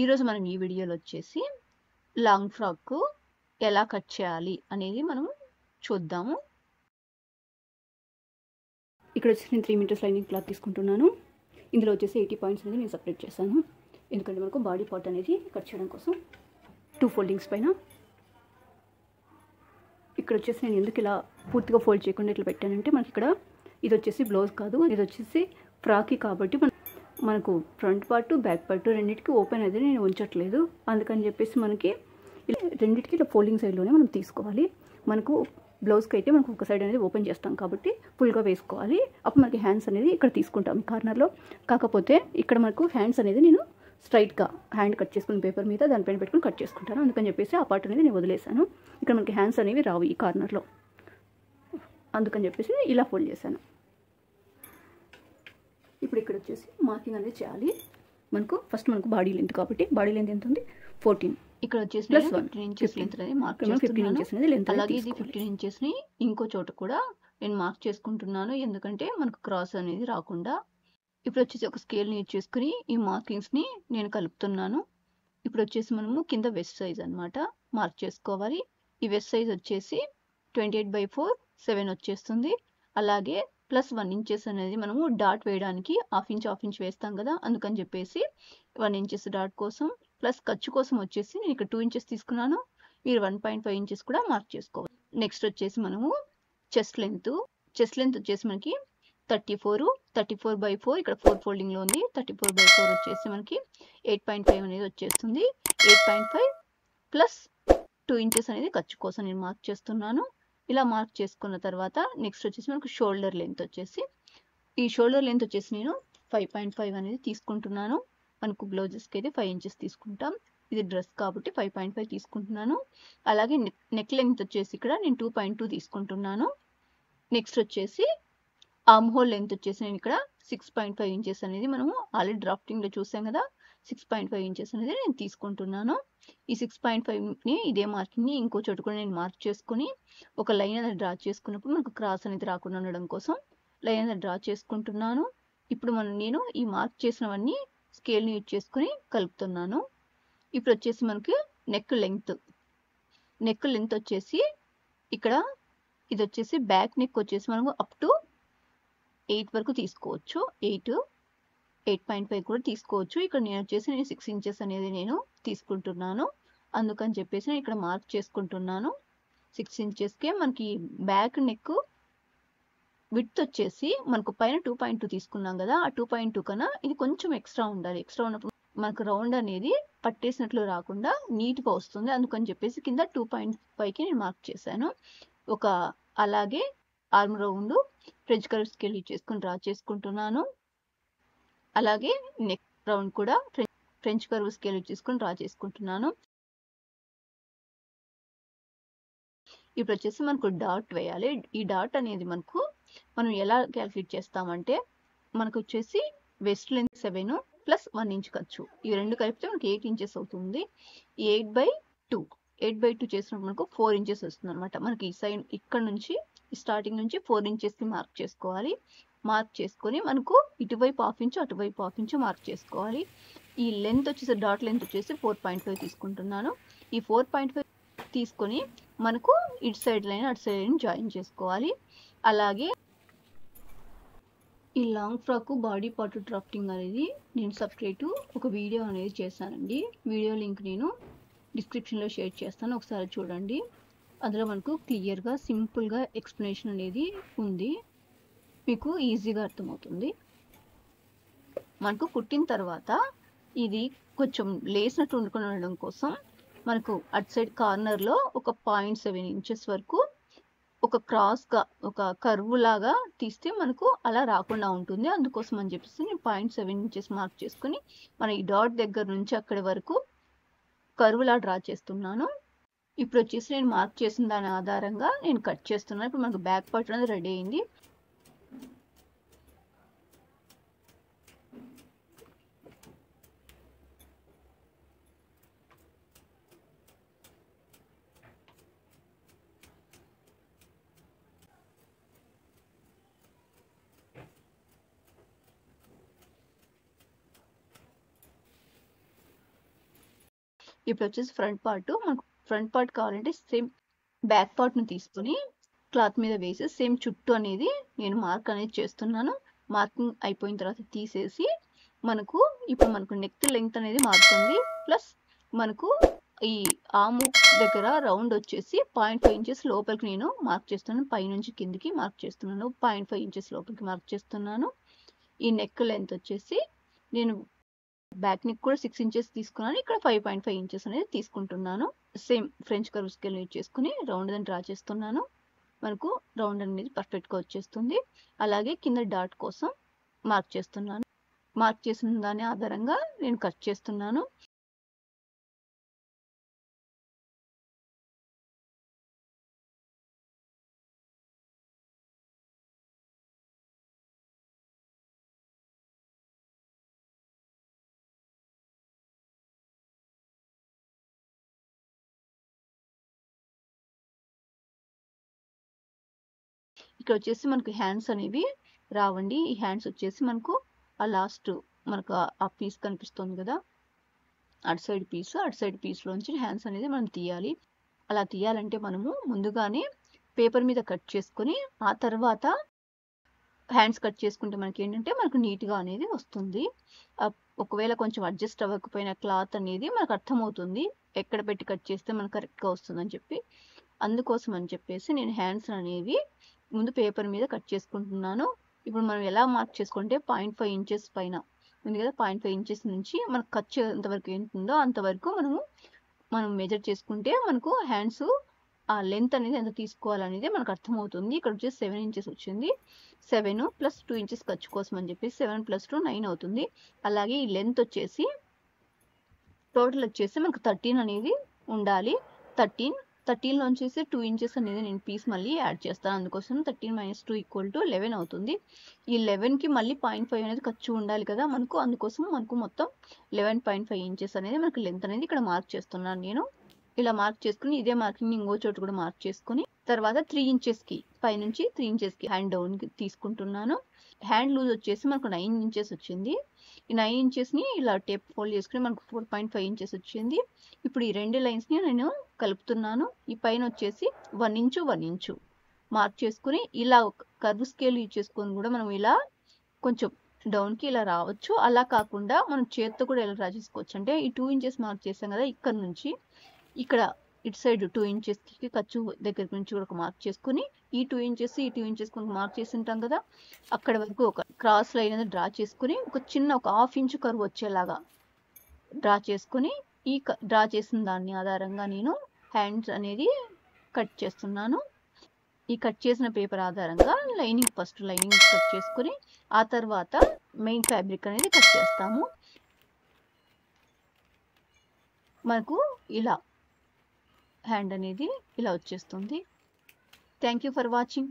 ఈరోజు మనం ఈ వీడియోలో వచ్చేసి లాంగ్ ఫ్రాక్ ఎలా కట్ చేయాలి అనేది మనం చూద్దాము. ఇక్కడ వచ్చి నేను 3 మీటర్స్ లైనింగ్ క్లాత్ తీసుకుంటున్నాను. ఇందులో వచ్చేసి 80 పాయింట్స్ అనేది నేను సపరేట్ చేశాను. ఎందుకంటే మనకు బాడీ పార్ట్ అనేది కట్ చేయడం కోసం 2 ఫోల్డింగ్స్ పైన. ఇక్కడ వచ్చేసి నేను ఎందుకు ఇలా పూర్తిగా ఫోల్డ్ చేయకుండా ఇట్లా పెట్టానంటే మనకి ఇక్కడ ఇది వచ్చేసి బ్లౌజ్ కాదు, ఇది వచ్చేసి ఫ్రాకీ కాబట్టి మనకు ఫ్రంట్ పార్ట్ బ్యాక్ పార్ట్ రెండింటికి ఓపెన్ అయితే నేను ఉంచట్లేదు. అందుకని చెప్పేసి మనకి రెండింటికి ఇట్లా ఫోల్డింగ్ సైడ్లోనే మనం తీసుకోవాలి. మనకు బ్లౌజ్కి అయితే మనకు ఒక సైడ్ అనేది ఓపెన్ చేస్తాం కాబట్టి ఫుల్గా వేసుకోవాలి. అప్పుడు మనకి హ్యాండ్స్ అనేది ఇక్కడ తీసుకుంటాం ఈ కార్నర్లో. కాకపోతే ఇక్కడ మనకు హ్యాండ్స్ అనేది నేను స్ట్రైట్గా హ్యాండ్ కట్ చేసుకుని పేపర్ మీద దానిపైన పెట్టుకుని కట్ చేసుకుంటాను. అందుకని చెప్పేసి ఆ పార్ట్ అనేది నేను వదిలేసాను. ఇక్కడ మనకి హ్యాండ్స్ అనేవి రావు ఈ కార్నర్లో, అందుకని చెప్పేసి ఇలా ఫోల్డ్ చేశాను. ఇప్పుడు ఇక్కడ వచ్చేసి మార్కింగ్ అనేది చేయాలి. ఫస్ట్ మనకు బాడీ లెంత్ కాబట్టి బాడీ లెంత్ ఎంత ఉంది 14. ఇక్కడ వచ్చేసి 15 ఇంచెస్ లెంత్ అనేది మార్క్ చేస్తున్నాను. అలాగే ఇది 15 ఇంచెస్ ని ఇంకో చోట కూడా నేను మార్క్ చేసుకుంటున్నాను, ఎందుకంటే మనకు క్రాస్ అనేది రాకుండా. ఇప్పుడు వచ్చేసి ఒక స్కేల్ ని యూజ్ చేసుకుని ఈ మార్కింగ్స్ ని నేను కలుపుతున్నాను. ఇప్పుడు వచ్చేసి మనము కింద వెస్ట్ సైజ్ అన్నమాట మార్క్ చేసుకోవాలి. ఈ వెస్ట్ సైజ్ వచ్చేసి 28/4 7 వచ్చేస్తుంది. అలాగే +1 ఇంచెస్ అనేది మనము డాట్ వేయడానికి హాఫ్ ఇంచ్ వేస్తాం కదా, అందుకని చెప్పేసి 1 ఇంచెస్ డాట్ కోసం ప్లస్ ఖర్చు కోసం వచ్చేసి నేను ఇక్కడ 2 ఇంచెస్ తీసుకున్నాను. మీరు 1.5 ఇంచెస్ కూడా మార్క్ చేసుకోవాలి. నెక్స్ట్ వచ్చేసి మనము చెస్ట్ లెంత్ వచ్చేసి మనకి 34/4 ఇక్కడ 4 ఫోల్డింగ్ లో ఉంది. 34/4 వచ్చేసి మనకి 8.5 అనేది వచ్చేస్తుంది. 8.5 ప్లస్ 2 ఇంచెస్ అనేది ఖర్చు కోసం నేను మార్క్ చేస్తున్నాను. ఇలా మార్క్ చేసుకున్న తర్వాత నెక్స్ట్ వచ్చేసి మనకు షోల్డర్ లెంత్ వచ్చేసి నేను 5.5 అనేది తీసుకుంటున్నాను. మనకు బ్లౌజెస్కి అయితే 5 ఇంచెస్ తీసుకుంటాం, ఇది డ్రెస్ కాబట్టి 5.5 తీసుకుంటున్నాను. అలాగే నెక్ లెంత్ వచ్చేసి ఇక్కడ నేను 2.2 తీసుకుంటున్నాను. నెక్స్ట్ వచ్చేసి ఆర్మ్ హోల్ లెంత్ వచ్చేసి నేను ఇక్కడ 6.5 ఇంచెస్ అనేది మనము ఆల్రెడీ డ్రాఫ్టింగ్లో చూసాం కదా, 6.5 ఇంచెస్ అనేది నేను తీసుకుంటున్నాను. ఈ 6.5ని ఇదే మార్కింగ్ని ఇంకో చోట కూడా నేను మార్క్ చేసుకుని ఒక లైన్ అనేది డ్రా చేసుకున్నప్పుడు మనకు క్రాస్ అనేది రాకుండా ఉండడం కోసం లైన్ అనేది డ్రా చేసుకుంటున్నాను. ఇప్పుడు నేను ఈ మార్క్ చేసినవన్నీ స్కేల్ని యూజ్ చేసుకుని కలుపుతున్నాను. ఇప్పుడు వచ్చేసి మనకి నెక్ లెంత్ వచ్చేసి ఇక్కడ ఇది వచ్చేసి బ్యాక్ నెక్ వచ్చేసి మనము అప్ టు 8 వరకు తీసుకోవచ్చు. 8.5 కూడా తీసుకోవచ్చు. ఇక్కడ నేను వచ్చేసి 6 ఇంచెస్ అనేది నేను తీసుకుంటున్నాను. అందుకని చెప్పేసి నేను ఇక్కడ మార్క్ చేసుకుంటున్నాను. 6 ఇంచెస్కే మనకి బ్యాక్ నెక్ విడ్త్ వచ్చేసి మనకు పైన 2.2 తీసుకున్నాం కదా, ఆ 2.2 కన్నా ఇది కొంచెం ఎక్స్ట్రా ఉండాలి. ఎక్స్ట్రా ఉన్నప్పుడు మనకు రౌండ్ అనేది పట్టేసినట్లు రాకుండా నీట్గా వస్తుంది. అందుకని చెప్పేసి కింద 2.5కి నేను మార్క్ చేశాను. అలాగే arm round French curve scale use చేసుకుని డ్రా చేసుకుంటున్నాను. అలాగే నెక్ రౌండ్ కూడా ఫ్రెంచ్ కర్వ్ స్కేల్ యూజ్ చేసుకుని డ్రా చేసుకుంటున్నాను. ఇప్పుడు వచ్చేసి మనకు డాట్ వేయాలి. ఈ డాట్ అనేది మనం ఎలా క్యాల్కులేట్ చేస్తామంటే మనకు వచ్చేసి వెస్ట్ లెంత్ 7 ప్లస్ 1 ఇంచ్ ఖర్చు, ఇవి రెండు కలిపితే మనకి 8 ఇంచెస్ అవుతుంది. 8/2 చేసినప్పుడు మనకు 4 ఇంచెస్ వస్తుంది అనమాట. మనకి ఈ సైడ్ ఇక్కడ నుంచి స్టార్టింగ్ నుంచి 4 ఇంచెస్కి మార్క్ చేసుకోవాలి. మార్క్ చేసుకొని మనకు ఇటువైపు హాఫ్ ఇంచు అటువైపు హాఫ్ ఇంచు మార్క్ చేసుకోవాలి. ఈ లెంత్ వచ్చేసి డాట్ లెంత్ వచ్చేసి 4.5 తీసుకుంటున్నాను. ఈ 4.5 తీసుకొని మనకు ఇటు సైడ్ లైన్ అటు సైడ్ లైన్ జాయిన్ చేసుకోవాలి. అలాగే ఈ long frock body part drafting అనేది నేను సపరేటు ఒక వీడియో అనేది చేశానండి. వీడియో లింక్ నేను డిస్క్రిప్షన్లో షేర్ చేస్తాను, ఒకసారి చూడండి. అందులో మనకు క్లియర్గా సింపుల్గా ఎక్స్ప్లెనేషన్ అనేది ఉంది, మీకు ఈజీగా అర్థమవుతుంది. మనకు కుట్టిన తర్వాత ఇది కొంచెం లేసినట్టు ఉండడం కోసం మనకు అటు సైడ్ కార్నర్లో ఒక 0.7 ఇంచెస్ వరకు ఒక క్రాస్గా ఒక కర్వ్ లాగా తీస్తే మనకు అలా రాకుండా ఉంటుంది. అందుకోసం అని చెప్పేసి నేను 0.7 ఇంచెస్ మార్క్ చేసుకుని మన ఈ డాట్ దగ్గర నుంచి అక్కడి వరకు కర్వ్లా డ్రా చేస్తున్నాను. ఇప్పుడు వచ్చేసి నేను మార్క్ చేసిన దాని ఆధారంగా నేను కట్ చేస్తున్నాను. ఇప్పుడు మనకు బ్యాక్ పార్ట్ అనేది రెడీ అయింది. ఇప్పుడు వచ్చేసి ఫ్రంట్ పార్ట్, మనకు ఫ్రంట్ పార్ట్ కావాలంటే సేమ్ బ్యాక్ పార్ట్ను తీసుకొని క్లాత్ మీద వేసి సేమ్ చుట్టూ అనేది నేను మార్క్ అనేది చేస్తున్నాను. మార్కింగ్ అయిపోయిన తర్వాత తీసేసి ఇప్పుడు మనకు నెక్ లెంగ్త్ అనేది మారుతుంది. ప్లస్ మనకు ఈ ఆము దగ్గర రౌండ్ వచ్చేసి 0.5 ఇంచెస్ లోపలికి నేను మార్క్ చేస్తున్నాను. పైనుంచి కిందికి మార్క్ చేస్తున్నాను. 0.5 ఇంచెస్ లోపలికి మార్క్ చేస్తున్నాను. ఈ నెక్ లెంత్ వచ్చేసి నేను బ్యాక్ నెక్ కూడా 6 ఇంచెస్ తీసుకున్నాను. ఇక్కడ 5.5 ఇంచెస్ అనేది తీసుకుంటున్నాను. Same French curve scale use చేసుకుని రౌండ్ దాన్ని డ్రా చేస్తున్నాను. మనకు రౌండ్ అనేది పర్ఫెక్ట్గా వచ్చేస్తుంది. అలాగే కింద డాట్ కోసం మార్క్ చేస్తున్నాను. మార్క్ చేసిన దాని ఆధారంగా నేను కట్ చేస్తున్నాను. ఇక్కడ వచ్చేసి మనకు హ్యాండ్స్ అనేవి రావండి. ఈ హ్యాండ్స్ వచ్చేసి మనకు ఆ లాస్ట్ మనకు ఆ పీస్ కనిపిస్తుంది కదా, అటు సైడ్ పీస్లోంచి హ్యాండ్స్ అనేది మనం తీయాలి. అలా తీయాలంటే మనము ముందుగానే పేపర్ మీద కట్ చేసుకొని ఆ తర్వాత హ్యాండ్స్ కట్ చేసుకుంటే మనకి ఏంటంటే మనకు నీట్గా అనేది వస్తుంది. ఒకవేళ కొంచెం అడ్జస్ట్ అవ్వకపోయిన క్లాత్ అనేది మనకు అర్థమవుతుంది ఎక్కడ పెట్టి కట్ చేస్తే మనకు కరెక్ట్గా వస్తుందని చెప్పి. అందుకోసం అని చెప్పేసి నేను హ్యాండ్స్ అనేవి ముందు పేపర్ మీద కట్ చేసుకుంటున్నాను. ఇప్పుడు మనం ఎలా మార్క్ చేసుకుంటే 0.5 ఇంచెస్ పైన ఉంది కదా, 0.5 ఇంచెస్ నుంచి మనకు కట్ ఎంతవరకు ఏంటుందో అంతవరకు మనం మెజర్ చేసుకుంటే మనకు హ్యాండ్స్ ఆ లెంత్ అనేది ఎంత తీసుకోవాలనేది మనకు అర్థమవుతుంది. ఇక్కడ వచ్చేసి 7 ఇంచెస్ వచ్చింది. 7 + 2 ఇంచెస్ ఖర్చు కోసం అని చెప్పేసి 7 + 2 9 అవుతుంది. అలాగే ఈ లెంత్ వచ్చేసి టోటల్ వచ్చేసి మనకు 13 అనేది ఉండాలి. 13లో వచ్చేసి 2 ఇంచెస్ అనేది నేను పీస్ మళ్ళీ యాడ్ చేస్తాను. అందుకోసం 13 - 2 = 11 అవుతుంది. ఈ 11కి మళ్ళీ 0.5 అనేది ఖర్చు ఉండాలి కదా మనకు. అందుకోసం మనకు మొత్తం 11.5 ఇంచెస్ అనేది మనకు లెంత్ అనేది ఇక్కడ మార్క్ చేస్తున్నాను నేను. ఇలా మార్క్ చేసుకుని ఇదే మార్కింగ్ ఇంకో చోటు కూడా మార్క్ చేసుకుని తర్వాత 3 ఇంచెస్కి పైనుంచి 3 ఇంచెస్కి హ్యాండ్ డౌన్కి తీసుకుంటున్నాను. హ్యాండ్ లూజ్ వచ్చేసి మనకు 9 ఇంచెస్ వచ్చింది. ఈ 9 ఇంచెస్ని ఇలా టేప్ ఫోల్డ్ చేసుకుని మనకు 4.5 ఇంచెస్ వచ్చింది. ఇప్పుడు ఈ రెండు లైన్స్ని నేను కలుపుతున్నాను. ఈ పైన వచ్చేసి 1 ఇంచు 1 ఇంచు మార్క్ చేసుకుని ఇలా కర్వ్ స్కేల్ యూజ్ చేసుకొని కూడా మనం ఇలా కొంచెం డౌన్కి ఇలా రావచ్చు. అలా కాకుండా మనం చేత్తో కూడా ఎలా డ్రా చేసుకోవచ్చు అంటే ఈ 2 ఇంచెస్ మార్క్ చేసాం కదా, ఇక్కడ నుంచి ఇక్కడ ఇటు సైడ్ 2 ఇంచెస్కి ఖర్చు దగ్గర నుంచి కూడా ఒక మార్క్ చేసుకుని ఈ 2 ఇంచెస్ మార్క్ చేసి ఉంటాం కదా, అక్కడ వరకు ఒక క్రాస్ లైన్ అనేది డ్రా చేసుకుని ఒక చిన్న 1/2 ఇంచు కర్వ్ వచ్చేలాగా డ్రా చేసుకుని ఈ డ్రా చేసిన దాన్ని ఆధారంగా నేను హ్యాండ్స్ అనేది కట్ చేస్తున్నాను. ఈ కట్ చేసిన పేపర్ ఆధారంగా ఫస్ట్ లైనింగ్ కట్ చేసుకుని ఆ తర్వాత మెయిన్ ఫ్యాబ్రిక్ అనేది కట్ చేస్తాము. మనకు ఇలా హ్యాండ్ అనేది ఇలా వచ్చేస్తుంది. Thank you for watching.